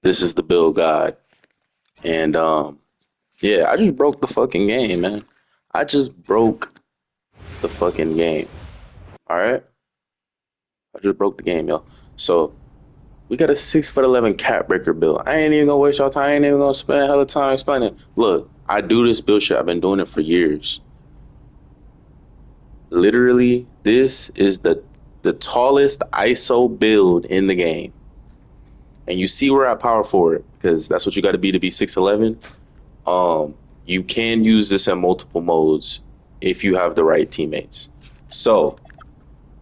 This is the Bill God. And yeah, I just broke the fucking game, man. I just broke the fucking game. All right? I just broke the game, yo. So we got a 6'11" cat breaker build. I ain't even gonna waste your time. I ain't even gonna spend a hell of time explaining. Look, I do this build shit. I've been doing it for years. Literally, this is the tallest ISO build in the game. And you see we're at power forward because that's what you got to be 6'11". You can use this in multiple modes if you have the right teammates. So,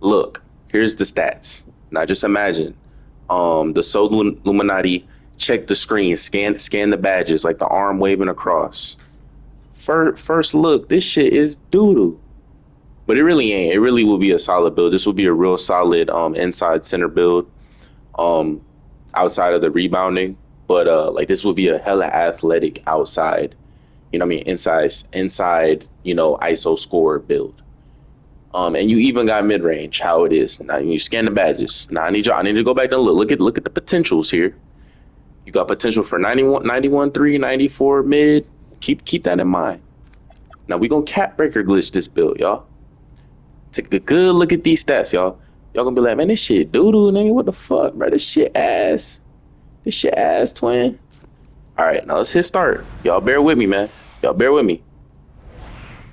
look, here's the stats. Now, just imagine, the Soul Illuminati. Check the screen, scan the badges, like the arm waving across. First look, this shit is doo doo, but it really ain't. It really will be a solid build. This will be a real solid inside center build. Um, Outside of the rebounding, but like this will be a hella athletic outside, you know what I mean, inside, ISO score build. And you even got mid range, how it is. Now you scan the badges. Now I need to go back and look at the potentials here. You got potential for 91, 3, 94 mid. Keep that in mind. Now we gonna cap breaker glitch this build, y'all. Take a good look at these stats, y'all. Y'all gonna be like, man, this shit doo doo, nigga. What the fuck, bro? This shit ass. This shit ass, twin. All right, now let's hit start. Y'all bear with me, man. Y'all bear with me.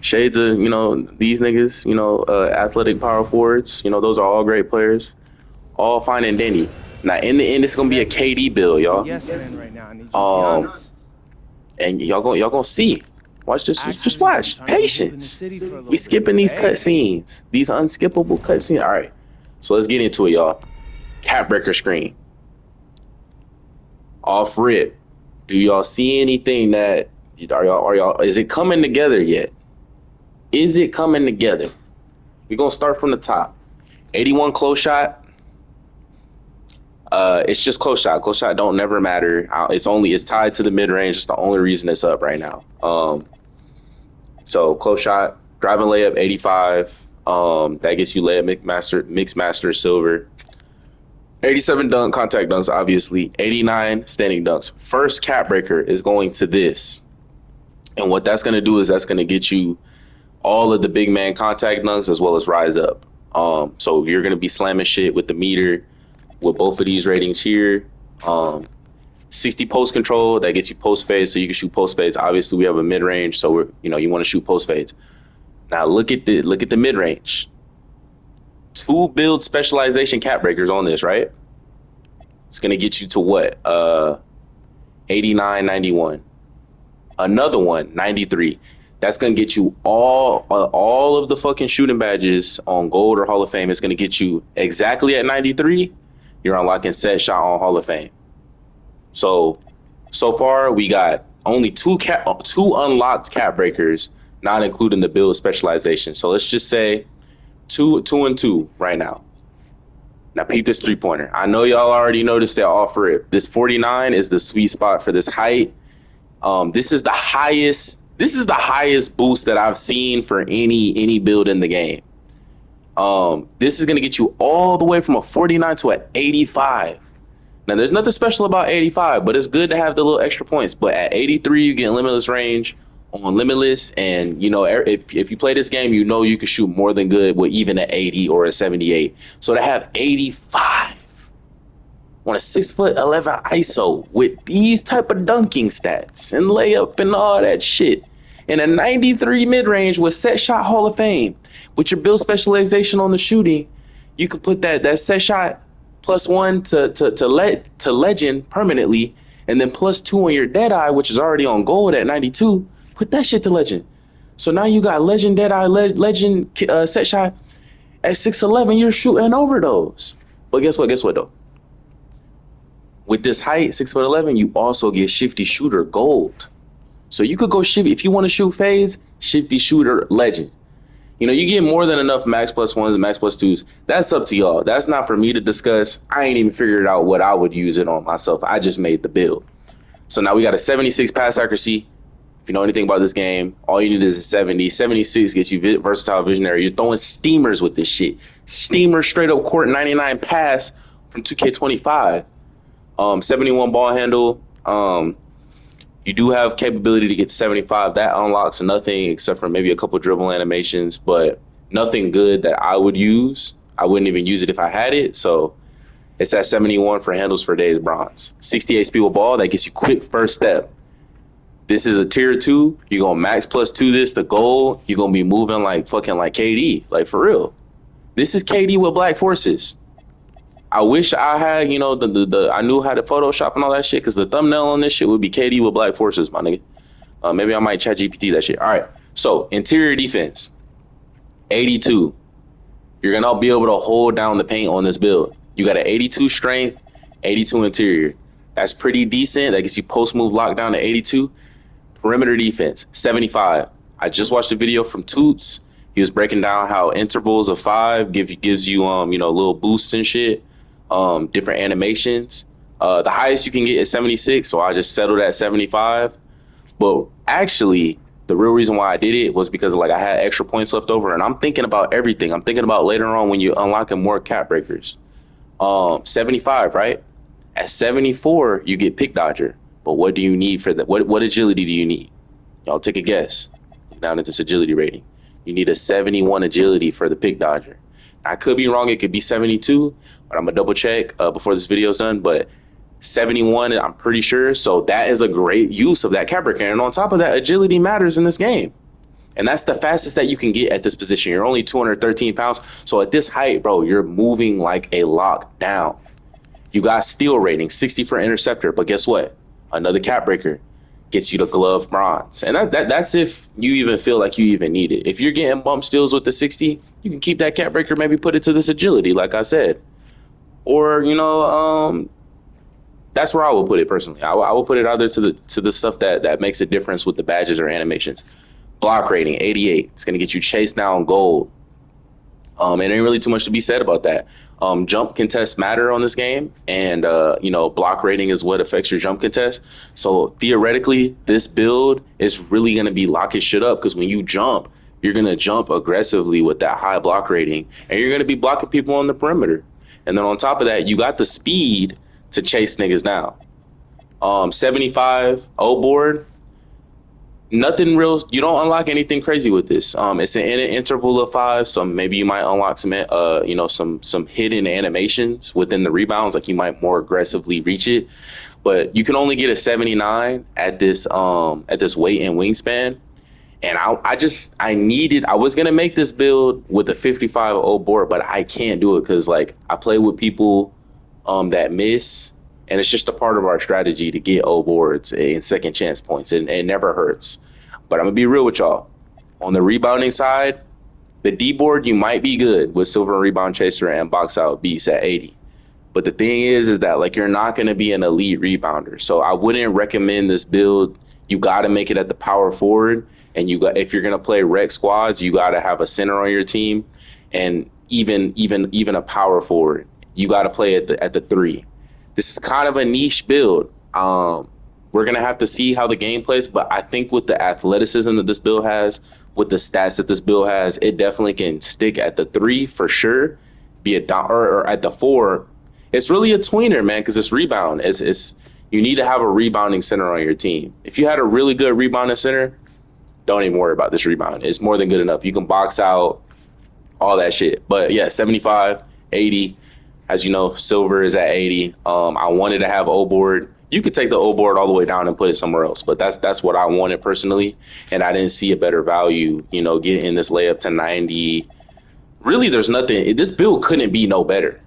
Shades of, these niggas, athletic power forwards. Those are all great players. All fine and dandy. Now, in the end, it's going to be a KD build, y'all. Yes, man, right now. I need you to be honest. And y'all gonna see. Watch this. Just watch. Patience. We skipping these cutscenes. These unskippable cutscenes. All right. So let's get into it, y'all. Cap breaker screen. Off rip. Do y'all see anything that are y'all is it coming together yet? Is it coming together? We're gonna start from the top. 81 close shot. It's just close shot. Close shot don't never matter. It's tied to the mid range. It's the only reason it's up right now. So close shot, driving layup 85. That gets you layup mixed master silver. 87 dunk, contact dunks, obviously. 89 standing dunks. First cap breaker is going to this. And what that's going to do is that's going to get you all of the big man contact dunks as well as rise up. So you're going to be slamming shit with the meter with both of these ratings here. 60 post control, that gets you post fades, so you can shoot post fades. Obviously, we have a mid range, so you want to shoot post fades. Now look at the mid range. 2 build specialization cap breakers on this, right? It's gonna get you to what? 89, 91. Another one, 93. That's gonna get you all of the fucking shooting badges on gold or Hall of Fame. It's gonna get you exactly at 93. You're unlocking set shot on Hall of Fame. So far we got only two unlocked cap breakers, not including the build specialization. So let's just say two and two right now. Now peep this 3-pointer. I know y'all already noticed that offer it. This 49 is the sweet spot for this height. This is the highest boost that I've seen for any build in the game. This is gonna get you all the way from a 49 to an 85. Now there's nothing special about 85, but it's good to have the little extra points. But at 83, you get limitless range on limitless, and if you play this game, you can shoot more than good with even an 80 or a 78. So to have 85 on a 6'11" ISO with these type of dunking stats and layup and all that shit, and a 93 mid range with set shot Hall of Fame, with your build specialization on the shooting, you could put that set shot +1 to legend permanently, and then +2 on your Deadeye, which is already on gold at 92. Put that shit to legend. So now you got legend Deadeye, legend set shot at 6'11". You're shooting over those. But guess what though? With this height, 6'11", you also get shifty shooter gold. So you could go shift if you want to shoot fades, shifty shooter legend. You get more than enough max +1s and max +2s. That's up to y'all. That's not for me to discuss. I ain't even figured out what I would use it on myself. I just made the build. So now we got a 76 pass accuracy. If you know anything about this game, all you need is a 70. 76 gets you versatile visionary. You're throwing steamers with this shit. Steamer straight up court 99 pass from 2K25. 71 ball handle. You do have capability to get 75. That unlocks nothing except for maybe a couple dribble animations, but nothing good that I would use. I wouldn't even use it if I had it. So it's at 71 for handles for days bronze. 68 speed with ball, that gets you quick first step. This is a tier 2. You're going to max +2 this to goal. You're going to be moving like fucking like KD, like for real. This is KD with black forces. I wish I had, you know, the I knew how to Photoshop and all that shit, because the thumbnail on this shit would be KD with black forces, my nigga. Maybe I might chat GPT that shit. All right. So interior defense, 82. You're gonna be able to hold down the paint on this build. You got an 82 strength, 82 interior. That's pretty decent. That gets you post move lockdown to 82. Perimeter defense, 75. I just watched a video from Toots. He was breaking down how intervals of 5 gives you you know, little boosts and shit. Different animations. The highest you can get is 76, so I just settled at 75. But actually, the real reason why I did it was because like I had extra points left over, and I'm thinking about everything. I'm thinking about later on when you're unlocking more cap breakers. 75, right? At 74, you get pick dodger. But what do you need for that? What agility do you need? Y'all take a guess. Look down at this agility rating. You need a 71 agility for the pick dodger. I could be wrong. It could be 72, but I'm gonna double check before this video is done. But 71, I'm pretty sure. So that is a great use of that cap breaker. And on top of that, agility matters in this game. And that's the fastest that you can get at this position. You're only 213 pounds. So at this height, bro, you're moving like a lockdown. You got steal rating, 60 for interceptor. But guess what? Another cap breaker gets you the glove bronze. And that's if you even feel like you even need it. If you're getting bump steals with the 60, you can keep that cap breaker, maybe put it to this agility, like I said. Or, you know, that's where I would put it personally. I will put it either to the stuff that makes a difference with the badges or animations. Block rating, 88. It's going to get you chase down gold. It ain't really too much to be said about that. Jump contests matter on this game, and you know, block rating is what affects your jump contest. So theoretically, this build is really going to be locking shit up, because when you jump, you're going to jump aggressively with that high block rating, and you're going to be blocking people on the perimeter. And then on top of that, you got the speed to chase niggas down. 75 O board. Nothing real. You don't unlock anything crazy with this. It's an interval of 5, so maybe you might unlock some, you know, some hidden animations within the rebounds. Like you might more aggressively reach it, but you can only get a 79 at this weight and wingspan. And I was gonna make this build with a 55 O board, but I can't do it because like I play with people that miss. And it's just a part of our strategy to get O boards and second chance points. And it never hurts. But I'm going to be real with y'all. On the rebounding side, the D board, you might be good with Silver Rebound Chaser and Box Out Beast at 80. But the thing is that like you're not going to be an elite rebounder. So I wouldn't recommend this build. You got to make it at the power forward. And if you're going to play rec squads, you got to have a center on your team. And even a power forward. You got to play at the 3. This is kind of a niche build. We're going to have to see how the game plays, but I think with the athleticism that this build has, with the stats that this build has, it definitely can stick at the 3 for sure, or at the 4. It's really a tweener, man, because it's rebound. You need to have a rebounding center on your team. If you had a really good rebounding center, don't even worry about this rebound. It's more than good enough. You can box out, all that shit. But yeah, 75, 80. As you know, Silver is at 80. I wanted to have O board. You could take the O board all the way down and put it somewhere else, but that's what I wanted personally, and I didn't see a better value, you know, getting this layup to 90. Really, there's nothing. This build couldn't be no better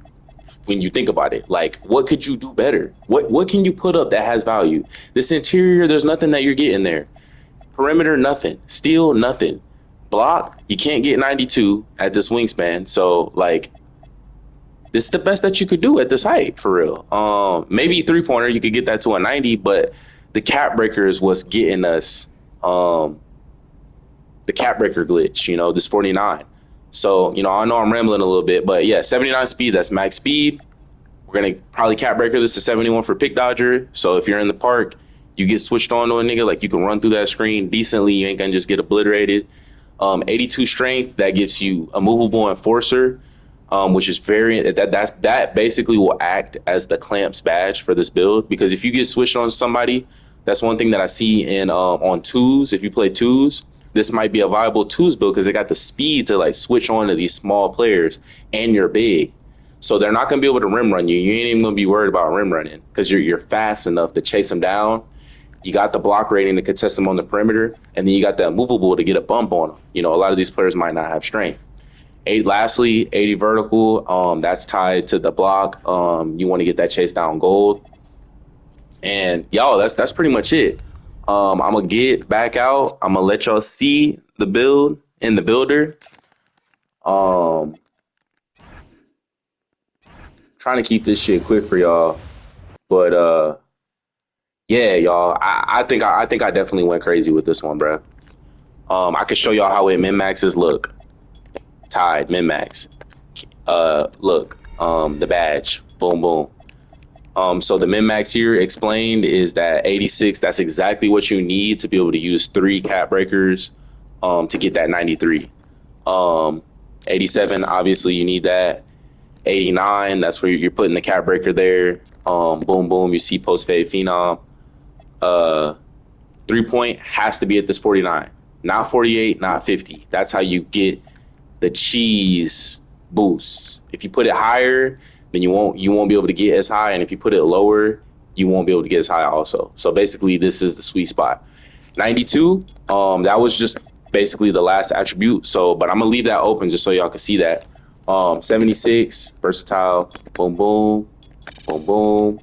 when you think about it. Like, what could you do better? What can you put up that has value? This interior, there's nothing that you're getting there. Perimeter, nothing. Steal, nothing. Block, you can't get 92 at this wingspan. So like, this is the best that you could do at this height, for real. Maybe 3-pointer, you could get that to a 90, but the cap breaker is what's getting us the cap breaker glitch, you know, this 49. So, you know, I know I'm rambling a little bit, but yeah, 79 speed, that's max speed. We're going to probably cap breaker this to 71 for pick dodger. So if you're in the park, you get switched on to a nigga, like you can run through that screen decently. You ain't going to just get obliterated. 82 strength, that gets you a movable enforcer. which is that basically will act as the clamps badge for this build. Because if you get switched on somebody, that's one thing that I see in on twos. If you play twos, this might be a viable twos build because they got the speed to like switch on to these small players, and you're big. So they're not gonna be able to rim run you. You ain't even gonna be worried about rim running because you're fast enough to chase them down. You got the block rating to contest them on the perimeter, and then you got that movable to get a bump on them. You know, a lot of these players might not have strength. Lastly, 80 vertical. That's tied to the block. You want to get that chase down gold, and y'all, that's pretty much it. I'm gonna get back out. I'm gonna let y'all see the build in the builder. Trying to keep this shit quick for y'all, but yeah, y'all. I think I definitely went crazy with this one, bro. I can show y'all how it min maxes look. Tied min max. Look. The badge. Boom, boom. So the min max here explained is that 86. That's exactly what you need to be able to use 3 cap breakers. To get that 93. 87. Obviously, you need that. 89. That's where you're putting the cap breaker there. Boom, boom. You see post fade phenom. 3-point has to be at this 49, not 48, not 50. That's how you get the cheese boosts. If you put it higher, then you won't be able to get as high, and if you put it lower, you won't be able to get as high also. So basically, this is the sweet spot. 92. That was just basically the last attribute. So, but I'm gonna leave that open just so y'all can see that. 76 versatile. Boom, boom, boom, boom,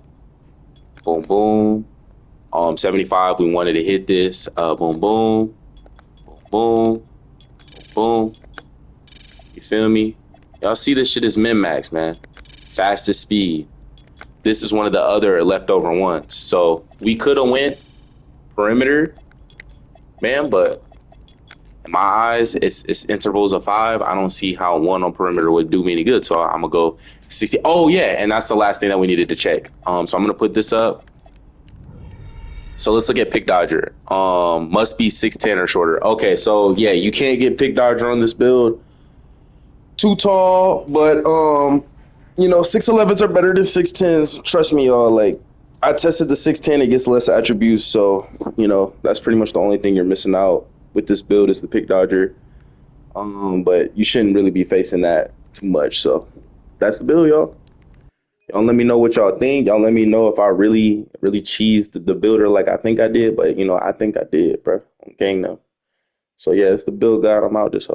boom, boom. 75, we wanted to hit this. Boom, boom, boom, boom, boom. You feel me? Y'all see this shit is min max, man. Fastest speed. This is one of the other leftover ones. So we could have went perimeter, man, but in my eyes, it's intervals of 5. I don't see how 1 on perimeter would do me any good. So I'm gonna go 60. Oh yeah, and that's the last thing that we needed to check. So I'm gonna put this up. So let's look at Pick Dodger. Must be 6'10 or shorter. Okay, so yeah, you can't get Pick Dodger on this build. Too tall, but 6'11s are better than 6'10s. Trust me, y'all. Like, I tested the 6'10, it gets less attributes, so that's pretty much the only thing you're missing out with this build is the Pick Dodger. But you shouldn't really be facing that too much. So that's the build, y'all. Y'all let me know what y'all think. Y'all let me know if I really cheesed the builder like I think I did. But I think I did, bro. I'm gang now. So yeah, it's the build guide. I'm out this hoe.